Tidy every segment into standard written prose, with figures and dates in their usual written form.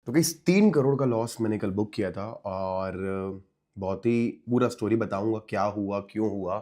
तो गाइस 3 करोड़ का लॉस मैंने कल बुक किया था और बहुत ही पूरा स्टोरी बताऊंगा क्या हुआ, क्यों हुआ,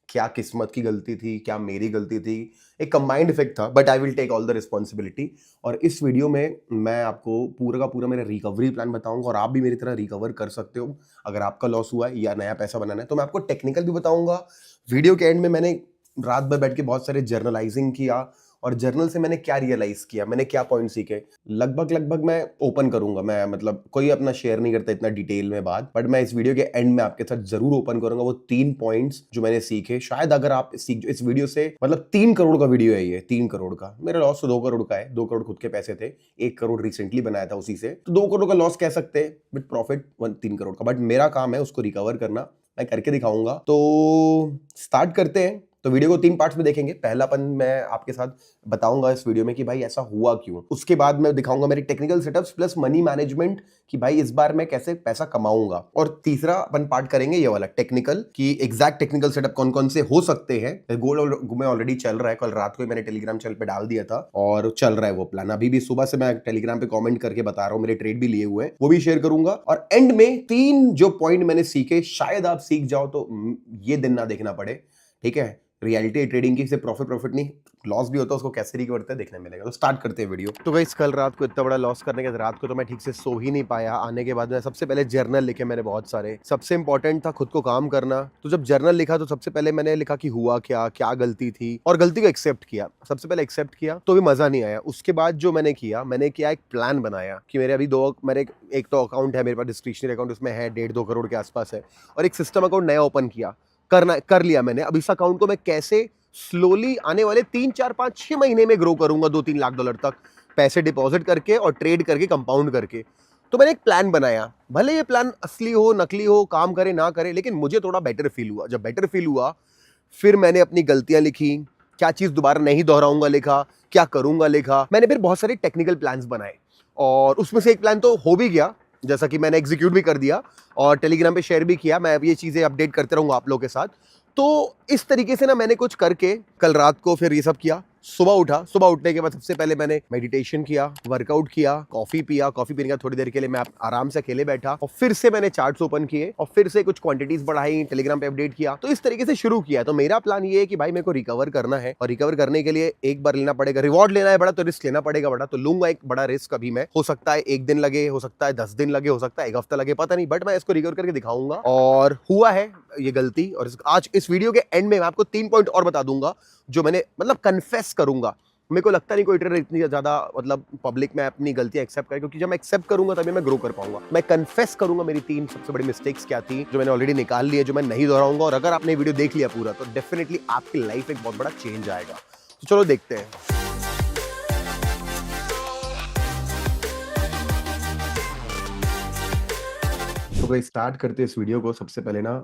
क्या किस्मत की गलती थी, क्या मेरी गलती थी। एक कंबाइंड इफेक्ट था but I will take all the responsibility. और इस वीडियो में मैं आपको पूरा का पूरा मेरा रिकवरी प्लान बताऊंगा और आप भी मेरी तरह रिकवर कर सकते हो अगर आपका लॉस हुआ है या नया पैसा बनाना है। तो मैं आपको टेक्निकल भी बताऊंगा। वीडियो के एंड में मैंने रात भर बैठ के बहुत सारे जर्नलाइजिंग किया और जर्नल से मैंने क्या रियलाइज किया, मैंने क्या पॉइंट सीखे। लगभग लगभग मैं ओपन करूंगा, मैं मतलब कोई अपना शेयर नहीं करता इतना डिटेल में बात, बट मैं इस वीडियो के एंड में आपके साथ जरूर ओपन करूंगा वो 3 पॉइंट्स जो मैंने सीखे। शायद अगर आप सीख इस वीडियो से, मतलब 3 करोड़ का वीडियो है ये, 3 करोड़ का। मेरा लॉस तो 2 करोड़ का है, 2 करोड़ खुद के पैसे थे, 1 करोड़ रिसेंटली बनाया था उसी से, तो 2 करोड़ का लॉस कह सकते हैं बट प्रॉफिट 3 करोड़ का। बट मेरा काम है उसको रिकवर करना, मैं करके दिखाऊंगा। तो स्टार्ट करते हैं। तो वीडियो को 3 पार्ट्स में देखेंगे। पहलापन मैं आपके साथ बताऊंगा इस वीडियो में कि भाई ऐसा हुआ क्यों। उसके बाद मैं दिखाऊंगा मेरी technical setups plus money management कि भाई इस बार मैं कैसे पैसा कमाऊंगा। और तीसरा अपन पार्ट करेंगे ये वाला टेक्निकल, कि एग्जैक्ट टेक्निकल सेटअप कौन कौन से हो सकते हैं। गोल्ड में ऑलरेडी चल रहा है, कल रात को ही मैंने टेलीग्राम चैनल पे डाल दिया था और चल रहा है वो प्लान। अभी भी सुबह से मैं टेलीग्राम पे कमेंट करके बता रहा हूँ, मेरे ट्रेड भी लिए हुए हैं, वो भी शेयर करूंगा। और एंड में 3 जो पॉइंट मैंने सीखे, शायद आप सीख जाओ तो ये दिन ना देखना पड़े। ठीक है, रियलिटी ट्रेडिंग की सिर्फ प्रॉफिट प्रॉफिट नहीं, लॉस भी होता है, उसको कैसे रिकवर करते हैं देखने मिलेगा। तो स्टार्ट करते हैं वीडियो। तो गाइस कल रात को इतना बड़ा लॉस करने के बाद रात को तो मैं ठीक से सो ही नहीं पाया। आने के बाद में सबसे पहले जर्नल लिखे मैंने बहुत सारे। सबसे इंपॉर्टेंट था खुद को काम करना। तो जब जर्नल लिखा तो सबसे पहले मैंने लिखा कि हुआ क्या, क्या गलती थी, और गलती को एक्सेप्ट किया। सबसे पहले एक्सेप्ट किया तो भी मजा नहीं आया। उसके बाद जो मैंने किया एक प्लान बनाया कि मेरे अभी मेरे एक तो अकाउंट है मेरे पास, डिस्क्रिप्शनरी अकाउंट, उसमें है 1.5-2 करोड़ के आसपास है, और एक सिस्टम अकाउंट नया ओपन कर लिया मैंने। अब इस अकाउंट को मैं कैसे स्लोली आने वाले 3-4-5-6 महीने में ग्रो करूंगा, $2-3 लाख तक पैसे डिपॉजिट करके और ट्रेड करके, कंपाउंड करके। तो मैंने एक प्लान बनाया। भले ये प्लान असली हो, नकली हो, काम करे ना करे, लेकिन मुझे थोड़ा बेटर फील हुआ। जब बेटर फील हुआ फिर मैंने अपनी गलतियां लिखी, क्या चीज दोबारा नहीं दोहराऊंगा लिखा, क्या करूंगा लिखा। मैंने फिर बहुत सारे टेक्निकल प्लान्स बनाए और उसमें से एक प्लान तो हो भी गया, जैसा कि मैंने एग्जीक्यूट भी कर दिया और टेलीग्राम पे शेयर भी किया। मैं अब ये चीजें अपडेट करते रहूंगा आप लोगों के साथ। तो इस तरीके से ना मैंने कुछ करके कल रात को फिर ये सब किया। सुबह उठा, सुबह उठने के बाद सबसे पहले मैंने मेडिटेशन किया, वर्कआउट किया, कॉफी पिया। कॉफी पीने का थोड़ी देर के लिए मैं आराम से अकेले बैठा और फिर से मैंने चार्ट्स ओपन किए और फिर से कुछ क्वांटिटीज बढ़ाई, टेलीग्राम पे अपडेट किया। तो इस तरीके से शुरू किया। तो मेरा प्लान ये है कि भाई मेरे को रिकवर करना है और रिकवर करने के लिए एक बार लेना पड़ेगा, रिवॉर्ड लेना है बड़ा तो रिस्क लेना पड़ेगा बड़ा। तो लूंगा एक बड़ा रिस्क अभी मैं। हो सकता है 1 दिन लगे, हो सकता है 10 दिन लगे, हो सकता है 1 हफ्ता लगे, पता नहीं, बट मैं इसको रिकवर करके दिखाऊंगा। और हुआ है ये गलती, और आज इस वीडियो के एंड में मैं आपको 3 पॉइंट और बता दूंगा जो मैंने मतलब कन्फेस करूंगा। मेरे को लगता नहीं कोई ट्रेडर इतनी ज्यादा मतलब पब्लिक में अपनी गलतियां एक्सेप्ट करे, क्योंकि जब मैं एक्सेप्ट करूंगा तभी मैं ग्रो कर पाऊंगा। मैं कन्फेस करूंगा मेरी 3 सबसे बड़ी मिस्टेक्स क्या थी जो मैंने ऑलरेडी निकाल ली है, जो मैं नहीं दोहराऊंगा। और अगर आपने वीडियो देख लिया पूरा तो डेफिनेटली आपकी लाइफ एक बहुत बड़ा चेंज आएगा। तो चलो देखते हैं। तो भाई स्टार्ट करते हैं इस वीडियो को। सबसे पहले ना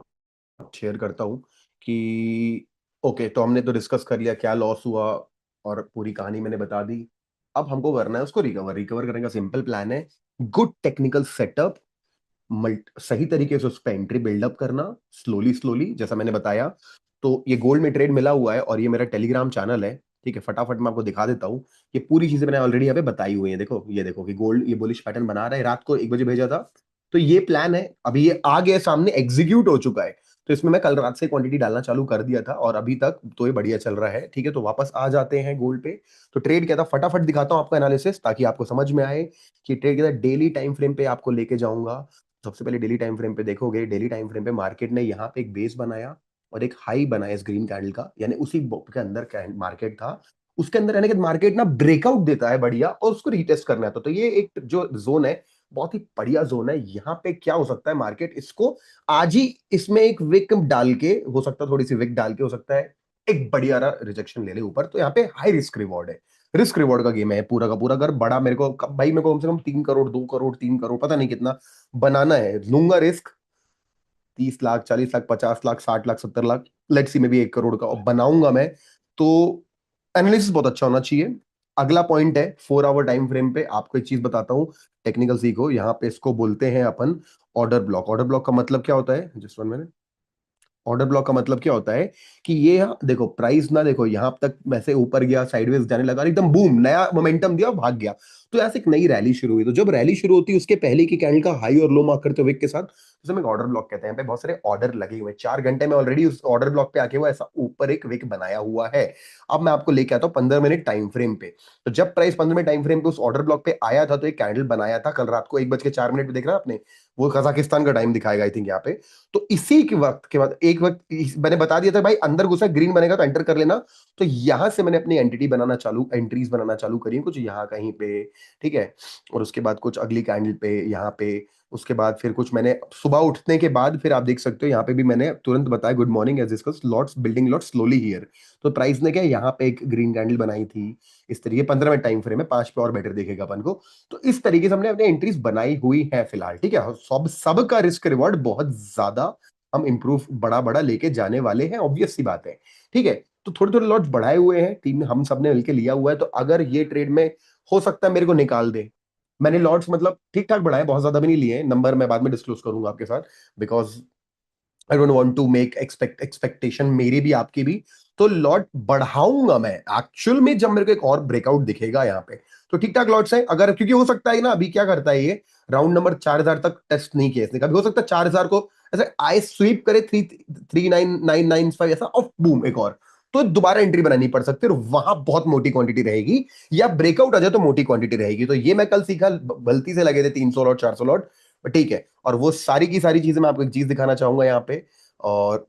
शेयर करता हूं कि ओके, तो हमने तो डिस्कस कर लिया क्या लॉस हुआ और पूरी कहानी मैंने बता दी। अब हमको करना है उसको रिकवर करने का सिंपल प्लान है। गुड टेक्निकल सेटअप, सही तरीके से उस पर एंट्री बिल्डअप करना, स्लोली स्लोली, जैसा मैंने बताया। तो ये गोल्ड में ट्रेड मिला हुआ है और ये मेरा टेलीग्राम चैनल है। ठीक है, फटाफट मैं आपको दिखा देता हूँ। ये पूरी चीजें मैंने ऑलरेडी यहाँ पे बताई हुई है। देखो, ये देखो कि गोल्ड ये बुलिश पैटर्न बना रहा है। रात को 1 बजे भेजा था, तो ये प्लान है। अभी ये आ गया सामने, एग्जीक्यूट हो चुका है। तो इसमें मैं कल रात से क्वांटिटी डालना चालू कर दिया था और अभी तक तो ये बढ़िया चल रहा है। ठीक है, तो वापस आ जाते हैं गोल्ड पे। तो ट्रेड क्या था, फटाफट दिखाता हूँ आपको एनालिसिस, ताकि आपको समझ में आए कि ट्रेड क्या था। डेली टाइम फ्रेम पे आपको लेके जाऊंगा। सबसे पहले डेली टाइम फ्रेम पे देखोगे, डेली टाइम फ्रेम पे मार्केट ने यहाँ पे एक बेस बनाया और एक हाई बनाया इस ग्रीन कैंडल का, यानी उसी के अंदर मार्केट था। उसके अंदर यानी कि मार्केट ना ब्रेकआउट देता है बढ़िया और उसको रीटेस्ट करना है। तो ये एक जो जोन है, बहुत ही बढ़िया जोन है। यहाँ पे क्या हो सकता है, मार्केट इसको आज ही इसमें एक विक डाल के, हो सकता है थोड़ी सी विक डाल के, हो सकता है एक बढ़िया रिजेक्शन ले ले ऊपर। तो यहाँ पे हाई रिस्क रिवॉर्ड है, रिस्क रिवॉर्ड का गेम है पूरा का पूरा। अगर बड़ा मेरे को भाई, मेरे को कम से कम 3 करोड़, 2 करोड़, 3 करोड़, पता नहीं कितना बनाना है, लूंगा risk. 30 lakh, 40 lakh, 50 lakh, 60 lakh, 70 lakh, let's see में भी 1 करोड़ का बनाऊंगा मैं। तो एनालिसिस बहुत अच्छा होना चाहिए। अगला पॉइंट है 4 आवर टाइम फ्रेम पे। आपको एक चीज बताता हूँ, टेक्निकल सीखो। यहाँ पे इसको बोलते हैं अपन ऑर्डर ब्लॉक। ऑर्डर ब्लॉक का मतलब क्या होता है, जस्ट 1 मिनट। ऑर्डर ब्लॉक का मतलब क्या होता है कि ये देखो प्राइस ना, देखो यहां तक वैसे ऊपर गया, साइडवेज जाने लगा, एकदम बूम, नया मोमेंटम दिया, भाग गया। तो ऐसे एक नई रैली शुरू हुई। तो जब रैली शुरू होती है उसके पहले की कैंडल का हाई और लो मार्क करते हुए विक के साथ, जिसे हम एक ऑर्डर ब्लॉक कहते हैं, यहाँ पे बहुत सारे ऑर्डर लगे हुए हैं। 4 घंटे में ऑलरेडी उस ऑर्डर ब्लॉक पे आके वो ऐसा ऊपर एक विक बनाया हुआ है। अब मैं आपको लेके आता हूँ 15 मिनट टाइम फ्रेम पे। तो जब प्राइस 15 मिनट टाइम फ्रेम पे उस ऑर्डर ब्लॉक पे आया था तो एक कैंडल बनाया था कल रात को 1:04 पे, देख रहा है आपने? वो कजाकिस्तान का टाइम दिखाएगा आई थिंक यहाँ पे। तो इसी के वक्त के बाद एक वक्त मैंने बता दिया था भाई अंदर घुसा ग्रीन बनेगा तो एंटर कर लेना। तो यहां से मैंने अपनी एंट्रीज बनाना चालू करी कुछ यहाँ कहीं पे, ठीक है। और उसके बाद कुछ अगली कैंडल पे यहाँ पे, उसके बाद फिर कुछ मैंने सुबह उठने के बाद फिर आप देख सकते हो यहाँ पे भी मैंने तुरंत बताया good morning as discuss lots building lot slowly here. तो प्राइस ने क्या यहाँ पे एक ग्रीन कैंडल बनाई थी इस तरीके 15 मिनट टाइम फ्रेम में, 5 पे और बेटर देखेगा अपन को। तो इस तरीके से हमने अपने एंट्रीज बनाई हुई है फिलहाल, ठीक है। सब का रिस्क रिवॉर्ड बहुत ज्यादा हम इंप्रूव बड़ा बड़ा लेके जाने वाले हैं, ऑब्वियस सी बात है, ठीक है। तो थोड़े थोड़े लॉट्स बढ़ाए हुए हैं टीम, हम सबने मिलकर लिया हुआ है। तो अगर ये ट्रेड में हो सकता है मेरे को निकाल दे, मैंने लॉट्स मतलब ठीक ठाक बढ़ाए, बहुत ज्यादा भी नहीं लिए, नंबर मैं बाद में डिस्क्लोज करूंगा आपके साथ, because I don't want to make expectation मेरी भी आपकी भी। तो लॉट बढ़ाऊंगा मैं एक्चुअल में जब मेरे को एक और ब्रेकआउट दिखेगा यहाँ पे। तो ठीक ठाक लॉट्स है, अगर क्योंकि हो सकता है ना, अभी क्या करता है ये राउंड नंबर 4000 तक टेस्ट नहीं किया इसने, कभी हो सकता है 4000 को ऐसे आई स्वीप करे 33995 ऐसा ऑफ बूम एक और, तो दोबारा एंट्री बनानी पड़ सकती है और वहां बहुत मोटी क्वांटिटी रहेगी, या ब्रेकआउट आ जाए तो मोटी क्वांटिटी रहेगी। तो ये मैं कल सीखा, गलती से लगे थे 300 लॉट 400 लॉट, ठीक है। और वो सारी की सारी चीजें मैं आपको एक चीज दिखाना चाहूंगा यहाँ पे। और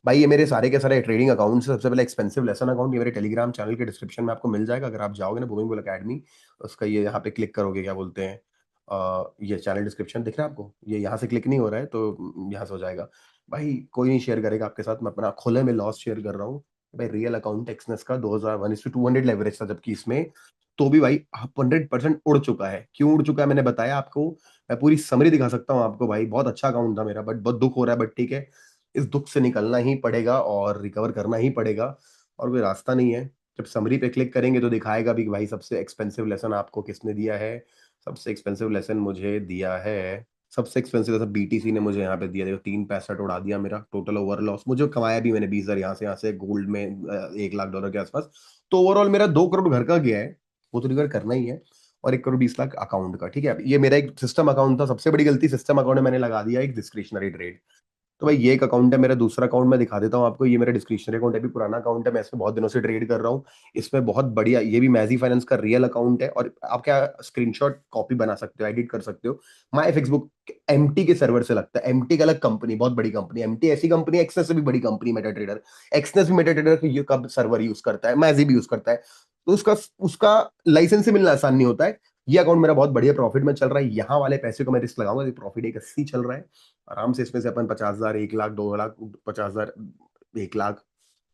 भाई ये मेरे सारे के सारे ट्रेडिंग अकाउंट से सबसे पहले एक्सपेंसिव लेसन अकाउंट, ये मेरे टेलीग्राम चैनल के डिस्क्रिप्शन में आपको मिल जाएगा। अगर आप जाओगे ना बूमिंग बुल अकेडमी, उसका ये यहाँ पे क्लिक करोगे, क्या बोलते हैं, ये चैनल डिस्क्रिप्शन दिख रहा है आपको, ये यहाँ से क्लिक नहीं हो रहा है तो यहाँ से हो जाएगा। भाई कोई नहीं शेयर करेगा आपके साथ, मैं अपना खुले में लॉस शेयर कर रहा हूँ। भाई रियल अकाउंट एक्सनेस का 2001:200 लेवरेज था, जबकि इसमें तो भी भाई 100% उड़ चुका है। क्यों उड़ चुका है मैंने बताया आपको, मैं पूरी समरी दिखा सकता हूँ आपको। भाई बहुत अच्छा अकाउंट था मेरा, बट बहुत दुख हो रहा है, बट ठीक है, इस दुख से निकलना ही पड़ेगा और रिकवर करना ही पड़ेगा, और कोई रास्ता नहीं है। जब समरी पे क्लिक करेंगे तो दिखाएगा भी कि भाई सबसे एक्सपेंसिव लेसन आपको किसने दिया है। सबसे एक्सपेंसिव लेसन मुझे दिया है, सबसे एक्सपेंसिव लेसन बीटीसी ने मुझे यहाँ पे दिया। देखो 3 पैसा उड़ा दिया मेरा टोटल ओवर लॉस, मुझे कमाया भी मैंने 20,000 यहाँ से गोल्ड में, 1 लाख डॉलर के आसपास। तो ओवरऑल मेरा 2 करोड़ घर का गया है, वो तो रिकवर करना ही है। और 1 करोड़ 20 लाख अकाउंट का, ठीक है। अब ये मेरा एक सिस्टम अकाउंट था, सबसे बड़ी गलती सिस्टम अकाउंट में मैंने लगा दिया एक डिस्क्रिशनरी ट्रेड। तो भाई ये एक अकाउंट है मेरा, दूसरा अकाउंट मैं दिखा देता हूँ आपको। ये मेरा डिस्क्रिप्शनरी अकाउंट है, भी पुराना अकाउंट है, मैं इसमें बहुत दिनों से ट्रेड कर रहा हूँ। इसमें बहुत बढ़िया, ये भी मैजी फाइनेंस का रियल अकाउंट है, और आप क्या स्क्रीनशॉट कॉपी बना सकते हो, एडिट कर सकते हो। माई एफ बुक एमटी के सर्वर से लगता है, एमटी का अलग कंपनी, बहुत बड़ी कंपनी, एमटी ऐसी कंपनी, एक्सनेस से भी बड़ी कंपनी मेटा ट्रेडर। एक्सनेस भी मेटा ट्रेडर का सर्वर यूज करता है, मैजी भी यूज करता है। तो उसका उसका लाइसेंस से मिलना आसान नहीं होता है। ये अकाउंट मेरा बहुत बढ़िया प्रॉफिट में चल रहा है, यहाँ वाले पैसे को मैं रिस्क लगाऊंगा, प्रॉफिट 180 चल रहा है आराम से। इसमें से अपन 50,000, 1 लाख, 2 लाख, 50,000, 1 लाख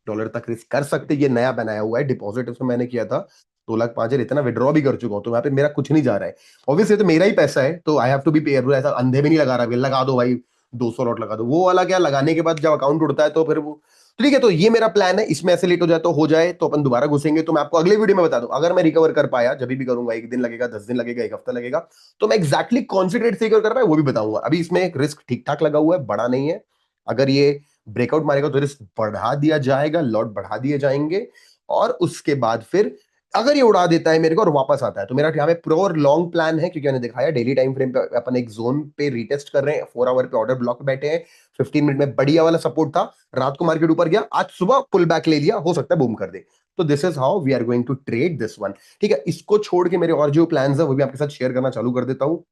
डॉलर तक रिस्क कर सकते हैं। ये नया बनाया हुआ है, डिपॉजिट उसमें मैंने किया था 2 लाख 5 हजार, इतना विड्रॉ भी कर चुका हूँ, तो यहाँ पे मेरा कुछ नहीं जा रहा है। ऑब्वियसली तो मेरा ही पैसा है, तो I have to be pair, ऐसा अंधे में नहीं लगा रहा, लगा दो भाई 200 लॉट लगा दो, वो वाला क्या लगाने के बाद जब अकाउंट उड़ता है तो फिर वो, तो ठीक है। तो ये मेरा प्लान है, इसमें ऐसे लेट हो जाए तो हो जाए, तो अपन दोबारा घुसेंगे। तो मैं आपको अगले वीडियो में बता दूं, अगर मैं रिकवर कर पाया, जब भी करूंगा, 1 दिन लगेगा, 10 दिन लगेगा, 1 हफ्ता लगेगा, तो मैं एक्जैक्टली कौन सी ट्रेड से रिकवर कर पाया वो भी बताऊंगा। अभी इसमें एक रिस्क ठीक ठाक लगा हुआ है, बड़ा नहीं है। अगर ये ब्रेकआउट मारेगा तो रिस्क बढ़ा दिया जाएगा, लॉट बढ़ा दिए जाएंगे, और उसके बाद फिर अगर ये उड़ा देता है मेरे को और वापस आता है, तो मेरा यहाँ पे प्रो और लॉन्ग प्लान है, क्योंकि मैंने दिखाया डेली टाइम फ्रेम पे अपन एक जोन पे रीटेस्ट कर रहे हैं, 4 आवर पे ऑर्डर ब्लॉक पे बैठे हैं। 15 मिनट में बढ़िया वाला सपोर्ट था, रात को मार्केट ऊपर गया, आज सुबह पुल बैक ले लिया, हो सकता है बूम कर दे। तो this is how we are going to trade this one, ठीक है। इसको छोड़ के मेरे और जो प्लान है वो भी आपके साथ शेयर करना चालू कर देता हूँ।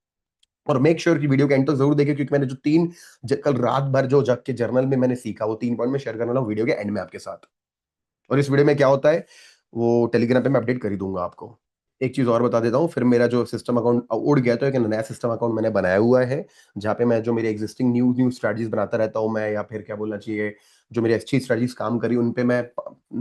और मेक श्योर कि वीडियो के एंड तक जरूर देखें, क्योंकि मैंने जो कल रात भर जो जग के जर्नल में मैंने सीखा, वो 3 पॉइंट में शेयर करने वाला हूं वीडियो के एंड में आपके साथ। और इस वीडियो में क्या होता है वो टेलीग्राम पे मैं अपडेट कर ही दूंगा आपको। एक चीज और बता देता हूँ, फिर मेरा जो सिस्टम अकाउंट उड़ गया, तो एक नया सिस्टम अकाउंट मैंने बनाया हुआ है, जहाँ पे मैं जो मेरे एग्जिस्टिंग न्यू न्यू स्ट्रेटजीज बनाता रहता हूँ मैं, या फिर क्या बोलना चाहिए, जो मेरी अच्छी स्ट्रेटजीज काम करी उन पे मैं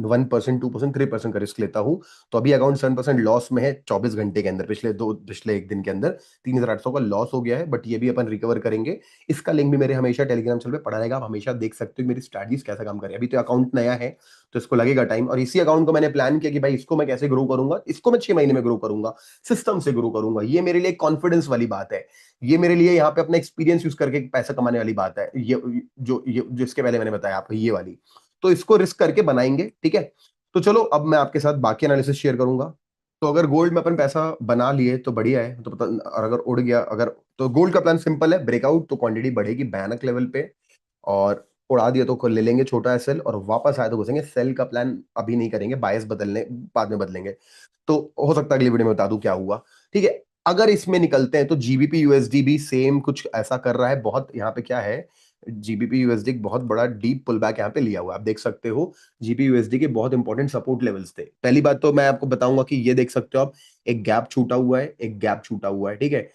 1%, 2%, 3% का रिस्क लेता हूँ। तो अभी अकाउंट 7% लॉस में है 24 घंटे के अंदर, पिछले 1 दिन के अंदर 3,800 का लॉस हो गया है, बट ये भी अपन रिकवर करेंगे। इसका लिंक भी मेरे हमेशा टेलीग्राम चैनल पे पड़ा रहेगा, आप हमेशा देख सकते हो मेरी स्ट्रेटजीज कैसा काम करे। अभी तो अकाउंट नया है तो इसको लगेगा टाइम, और इसी अकाउंट को मैंने प्लान किया कि भाई इसको मैं कैसे ग्रो करूंगा, इसको मैं 6 महीने में ग्रो करूंगा, सिस्टम से ग्रो करूंगा। ये मेरे लिए कॉन्फिडेंस वाली बात है, ये मेरे लिए यहाँ पे अपना एक्सपीरियंस यूज करके पैसा कमाने वाली बात है। ये जो इसके पहले मैंने बताया आपको, ये वाली। तो इसको रिस्क करके बनाएंगे, ठीक है। तो चलो अब मैं आपके साथ बाकी एनालिसिस शेयर करूंगा। तो अगर गोल्ड में अपन पैसा बना लिए तो बढ़िया है, तो पता, और अगर उड़ गया, अगर, तो गोल्ड का प्लान सिंपल है, ब्रेकआउट तो क्वांटिटी बढ़ेगी भयानक लेवल पे, और उड़ा दिया तो ले लेंगे छोटा सेल, और वापस आए तो घुसेंगे। सेल का प्लान अभी नहीं करेंगे, बायस बदलने बाद में बदलेंगे। तो हो सकता है अगली वीडियो में बता दूं क्या हुआ। ठीक है, अगर इसमें निकलते हैं तो जीबीपी यूएसडी भी सेम कुछ ऐसा कर रहा है। बहुत यहाँ पे क्या है, जीबीपी यूएसडी बहुत बड़ा डीप पुल बैक यहाँ पे लिया हुआ है, आप देख सकते हो। जीबी यूएसडी के बहुत इंपॉर्टेंट सपोर्ट लेवल्स थे। पहली बात तो मैं आपको बताऊंगा कि ये देख सकते हो आप, एक गैप छूटा हुआ है, एक गैप छूटा हुआ है, ठीक है।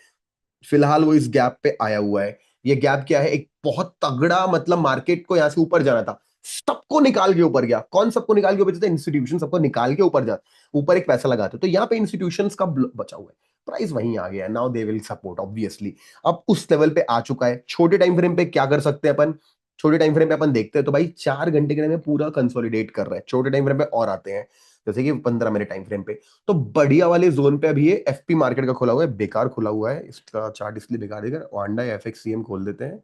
फिलहाल वो इस गैप पे आया हुआ है। ये गैप क्या है, एक बहुत तगड़ा, मतलब मार्केट को यहां से ऊपर जाना था, सबको निकाल के ऊपर गया। कौन सबको निकाल के ऊपर जाता है? इंस्टीट्यूशन सबको निकाल के ऊपर जा, ऊपर एक पैसा लगाते, तो यहाँ पे इंस्टीट्यूशंस का बचा हुआ है, प्राइस वहीं आ गया। Now they will support obviously. अब उस लेवल पे आ चुका है। छोटे टाइम फ्रेम पे क्या कर सकते हैं अपन, छोटे टाइम फ्रेम पे अपन देखते हैं तो भाई 4 घंटे के टाइम में पूरा कंसोलिडेट कर रहा है। छोटे टाइम फ्रेम पे और आते हैं, जैसे कि 15 मिनट टाइम फ्रेम पे, तो बढ़िया वाले जोन पे अभी ये एफपी मार्केट का खुला हुआ है, बेकार खुला हुआ है। इसका चार्ट इसलिए बेकार देकर वांडा एफएक्ससीएम खोल देते हैं।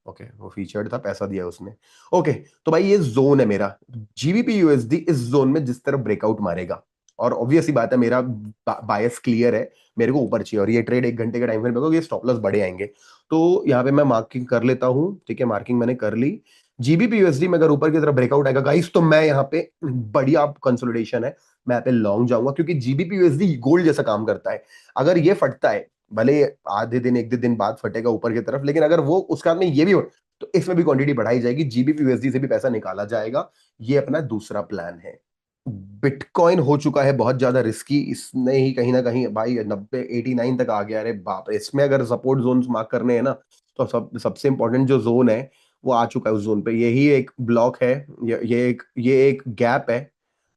ओके, वो फीचर्ड था, पैसा दिया उसने। ओके, तो भाई ये जोन है मेरा, जीबीपी यूएसडी इस जोन में जिस तरह ब्रेकआउट मारेगा, और ऑब्वियसली बात है मेरा बायस क्लियर है, मेरे को ऊपर चाहिए, और ये ट्रेड 1 घंटे का टाइम फ्रेम होगा, ये स्टॉप लॉस बड़े आएंगे। तो यहाँ पे मैं मार्किंग कर लेता हूँ, ठीक है, मार्किंग मैंने कर ली। जीबीपी यूएसडी में अगर ऊपर की तरफ ब्रेकआउट आएगा गाइस, तो मैं यहाँ पे, बढ़िया कंसोलिडेशन है, मैं यहाँ पे लॉन्ग जाऊंगा, क्योंकि जीबीपी यूएसडी गोल्ड जैसा काम करता है। अगर ये फटता है, भले आधे दिन 1 दिन बाद फटेगा ऊपर की तरफ, लेकिन अगर वो उसके बाद में ये भी हो, तो इसमें भी क्वांटिटी बढ़ाई जाएगी, जीबीपी यूएसडी से भी पैसा निकाला जाएगा। ये अपना दूसरा प्लान है। बिटकॉइन हो चुका है बहुत ज्यादा रिस्की, इसने ही कहीं ना कहीं भाई 90 89 तक आ गया। अरे बाप रे, इसमें अगर सपोर्ट जोन मार्क करने हैं ना, तो सबसे इंपॉर्टेंट जो जोन है वो आ चुका है उस जोन पे। यही एक ब्लॉक है, ये एक गैप है,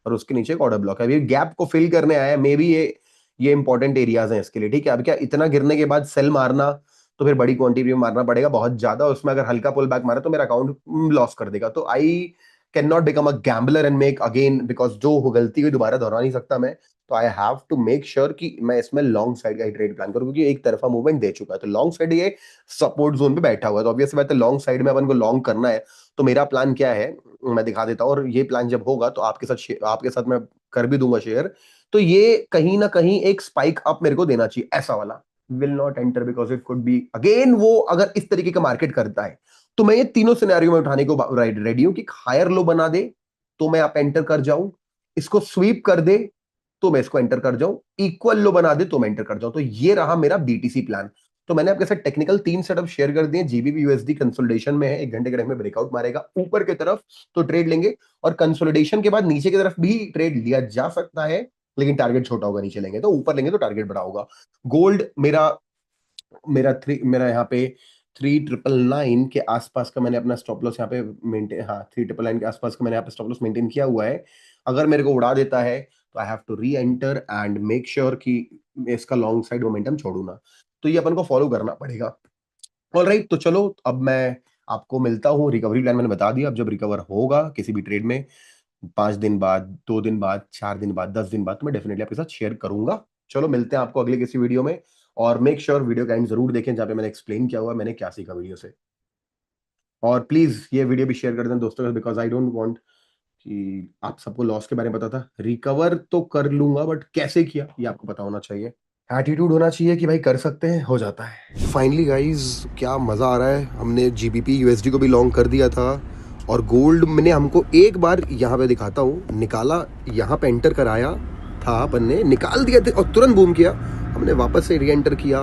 और उसके नीचे एक ऑर्डर ब्लॉक है। अभी गैप को फिल करने आया है, मे बी ये इंपॉर्टेंट एरियाज हैं इसके लिए, ठीक है। अब क्या, इतना गिरने के बाद सेल मारना, तो फिर बड़ी क्वांटिटी में मारना पड़ेगा बहुत ज्यादा, उसमें अगर हल्का पुल बैक मारा तो मेरा अकाउंट लॉस कर देगा। तो I can not become a gambler and make again, because जो गलती हुई दोबारा दोहरा नहीं सकता मैं। तो I have to make sure कि मैं इसमें लॉन्ग साइड का ही ट्रेड प्लान करूं, क्योंकि एक तरफा मूवमेंट दे चुका है। तो लॉन्ग साइड ये सपोर्ट जोन पे बैठा हुआ है, तो ऑब्वियस बात है लॉन्ग साइड में अपन को लॉन्ग करना है। तो मेरा प्लान क्या है, मैं दिखा देता हूँ, और ये प्लान जब होगा तो आपके साथ मैं कर भी दूंगा शेयर। तो ये कहीं ना कहीं एक स्पाइक अप मेरे को देना चाहिए, ऐसा वाला। Will not enter because it could be again, वो अगर इस तरीके का मार्केट करता है, तो मैं ये तीनों सिनेरियो में उठाने को रेडी हूं, कि हायर लो बना दे तो मैं आप एंटर कर जाऊं, इसको स्वीप कर दे तो मैं इसको एंटर कर जाऊं, इक्वल लो बना दे तो मैं एंटर कर जाऊं। तो ये रहा मेरा बीटीसी प्लान। तो मैंने आपके साथ टेक्निकल 3 सेटअप शेयर कर दिए। जीबीपी यूएसडी कंसोलिडेशन में है, 1 घंटे के टाइम में ब्रेकआउट मारेगा ऊपर की तरफ तो ट्रेड लेंगे, और कंसोलिडेशन के बाद नीचे की तरफ भी ट्रेड लिया जा सकता है, लेकिन टारगेट छोटा होगा। नीचे लेंगे तो, ऊपर लेंगे तो टारगेट बड़ा होगा। गोल्ड मेरा मेरा यहाँ पे 3999 के आसपास का मैंने अपना स्टॉप लॉस यहाँ पे मेंटेन, हाँ 3999 के आसपास का मैंने यहाँ पे स्टॉप लॉस मेंटेन किया हुआ है। अगर मेरे को उड़ा देता है तो I have to re enter and make sure कि मैं इसका लॉन्ग साइड मोमेंटम छोड़ू ना। तो ये अपन को फॉलो करना पड़ेगा। ऑल राइट, तो चलो अब मैं आपको मिलता हूँ। रिकवरी प्लान मैंने बता दिया, अब जब रिकवर होगा किसी भी ट्रेड में, 5 दिन बाद, 2 दिन बाद, 4 दिन बाद, 10 दिन बाद, तो मैं डेफिनेटली आपके साथ शेयर करूंगा। चलो मिलते हैं आपको अगले किसी वीडियो में, और मेक श्योर वीडियो का एंड जरूर देखें, जहाँ पे मैंने एक्सप्लेन किया हुआ है मैंने क्या सीखा वीडियो से। और प्लीज ये वीडियो भी शेयर कर दें दोस्तों के, बिकॉज आई डोंट वांट कि आप सबको लॉस के बारे में पता था। रिकवर तो कर लूंगा, बट कैसे किया ये आपको पता होना चाहिए। एटीट्यूड होना चाहिए कि भाई कर सकते हैं, हो जाता है। फाइनली गाइज, क्या मजा आ रहा है, हमने जीबीपी यूएसडी को भी लॉन्ग कर दिया था, और गोल्ड मैंने हमको एक बार यहाँ पे दिखाता हूँ निकाला, यहाँ पे एंटर कराया था अपन ने, निकाल दिया था और तुरंत बूम किया, हमने वापस से री एंटर किया,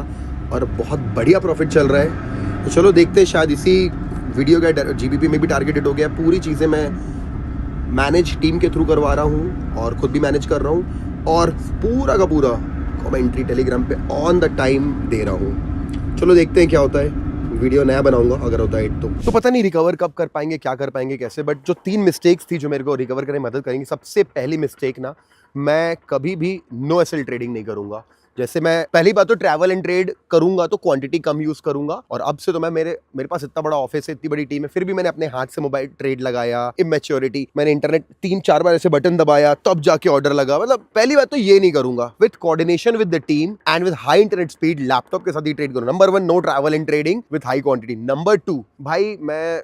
और बहुत बढ़िया प्रॉफिट चल रहा है। तो चलो देखते हैं, शायद इसी वीडियो का जीबीपी में भी टारगेटेड हो गया। पूरी चीज़ें मैं मैनेज टीम के थ्रू करवा रहा हूँ, और खुद भी मैनेज कर रहा हूँ, और पूरा का पूरा कमेंट्री टेलीग्राम पे ऑन द टाइम दे रहा हूँ। चलो देखते हैं क्या होता है, वीडियो नया बनाऊंगा अगर होता है तो पता नहीं रिकवर कब कर पाएंगे, क्या कर पाएंगे, कैसे। बट जो 3 मिस्टेक्स थी जो मेरे को रिकवर करने में मदद करेंगी, सबसे पहली मिस्टेक ना, मैं कभी भी नो एसएल ट्रेडिंग नहीं करूंगा। जैसे मैं पहली बात तो ट्रैवल एंड ट्रेड करूंगा तो क्वांटिटी कम यूज करूंगा, और अब से तो मैं मेरे पास इतना बड़ा ऑफिस है, इतनी बड़ी टीम है, फिर भी मैंने अपने हाथ से मोबाइल ट्रेड लगाया। इमेच्योरिटी, मैंने इंटरनेट 3 4 बार ऐसे बटन दबाया तब जाके ऑर्डर लगा। मतलब पहली बात तो ये नहीं करूंगा। With coordination with the team and with high internet speed, laptop के साथ ही ट्रेड करूँ। Number 1, no travel and trading with high quantity. Number 2, भाई मैं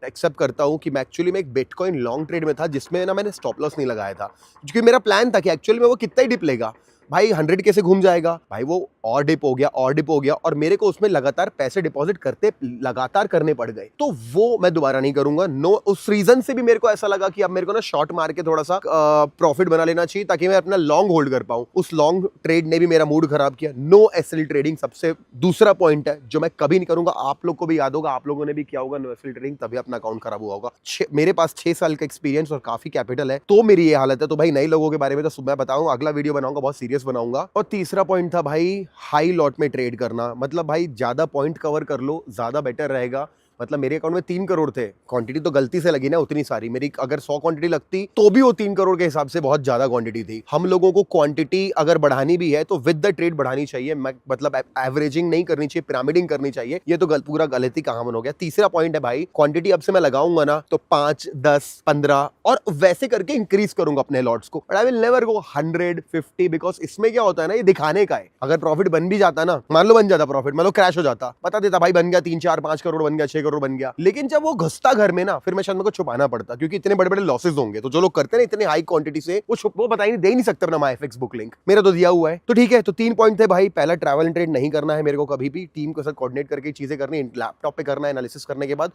एक्सेप्ट करता हूँ कि मैं एक्चुअली में एक बिटकॉइन लॉन्ग ट्रेड में था, जिसमें ना मैंने स्टॉप लॉस नहीं लगाया था, क्योंकि मेरा प्लान था कि एक्चुअली में वो कितना ही डिप लेगा, भाई 100K से घूम जाएगा भाई, वो और डिप हो गया और डिप हो गया, और मेरे को उसमें लगातार पैसे डिपॉजिट करते लगातार करने पड़ गए। तो वो मैं दोबारा नहीं करूंगा। नो, उस रीजन से भी मेरे को ऐसा लगा कि अब मेरे को ना शॉर्ट मार के थोड़ा सा प्रॉफिट बना लेना चाहिए ताकि मैं अपना लॉन्ग होल्ड कर पाऊं। उस लॉन्ग ट्रेड ने भी मेरा मूड खराब किया। नो एसएल ट्रेडिंग सबसे दूसरा पॉइंट है जो मैं कभी नहीं करूंगा। आप लोग को भी याद होगा, आप लोगों ने भी किया होगा नो एसएल ट्रेडिंग, तभी अपना अकाउंट खराब हुआ होगा। मेरे पास 6 साल का एक्सपीरियंस और काफी कैपिटल है, तो मेरी ये हालत है। तो भाई नए लोगों के बारे में तो मैं बताऊंगा, अगला वीडियो बनाऊंगा, बहुत सीरियस बनाऊंगा। और तीसरा पॉइंट था भाई हाई लॉट में ट्रेड करना। मतलब भाई ज्यादा पॉइंट कवर कर लो, ज्यादा बेटर रहेगा। मतलब मेरे अकाउंट में 3 करोड़ थे, क्वांटिटी तो गलती से लगी ना उतनी सारी। मेरी अगर 100 क्वांटिटी लगती तो भी वो 3 करोड़ के हिसाब से बहुत ज्यादा क्वांटिटी थी। हम लोगों को क्वांटिटी अगर बढ़ानी भी है तो विद द ट्रेड बढ़ानी चाहिए, मतलब एवरेजिंग नहीं करनी चाहिए, पिरामिडिंग करनी चाहिए। ये तो पूरा गलती का हमन हो गया। तीसरा पॉइंट है भाई, क्वांटिटी अब से मैं लगाऊंगा ना तो 5, 10, 15 और वैसे करके इंक्रीज करूंगा अपने लॉट्स को, but I will never go 100, 50, because इसमें क्या होता है ना, ये दिखाने का है। अगर प्रॉफिट बन भी जाता ना, मान लो बन जाता प्रॉफिट, मान लो क्रैश हो जाता, बता देता भाई बन गया 3, 4, 5 करोड़ बन गया, 6 करोड़ बन गया। लेकिन जब वो घुसता घर में ना, फिर मैं शायद मेरे को छुपाना पड़ता, क्योंकि इतने बड़े बड़े लॉसेस होंगे। तो जो लोग करते हैं ना इतने हाई क्वांटिटी से, वो बता ही नहीं, दे ही नहीं सकते अपना MyFX बुक लिंक। मेरा तो दिया हुआ है। तो ठीक है, तो 3 पॉइंट थे भाई। पहला, ट्रैवल एंड ट्रेड नहीं करना है मेरे को कभी भी, टीम के साथ कोऑर्डिनेट करके चीजें करनी है, लैपटॉप पे करना है एनालिसिस करने के बाद।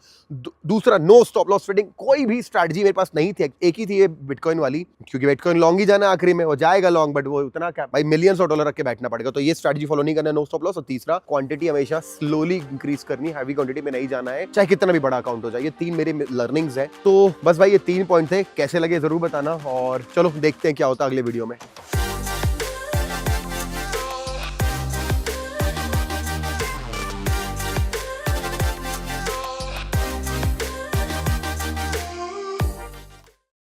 दूसरा, नो स्टॉप लॉस ट्रेडिंग। कोई भी स्ट्रैटेजी मेरे पास नहीं थी, एक ही थी ये बिटकॉइन वाली, क्योंकि बिटकॉइन लॉन्ग ही जाना आखिरी में, वो जाएगा लॉन्ग, बट वो उतना क्या भाई, मिलियंस ऑफ डॉलर रख के बैठना पड़ेगा। तो ये स्ट्रैटेजी फॉलो नहीं करना, नो स्टॉप लॉस। और तीसरा, क्वांटिटी हमेशा स्लोली इंक्रीज करनी, हैवी क्वांटिटी में नहीं जाना है, चाहे कितना भी बड़ा अकाउंट हो जाए। ये 3 मेरे लर्निंग्स है। तो बस भाई ये 3 पॉइंट थे, कैसे लगे जरूर बताना, और चलो देखते हैं क्या होता है अगले वीडियो में।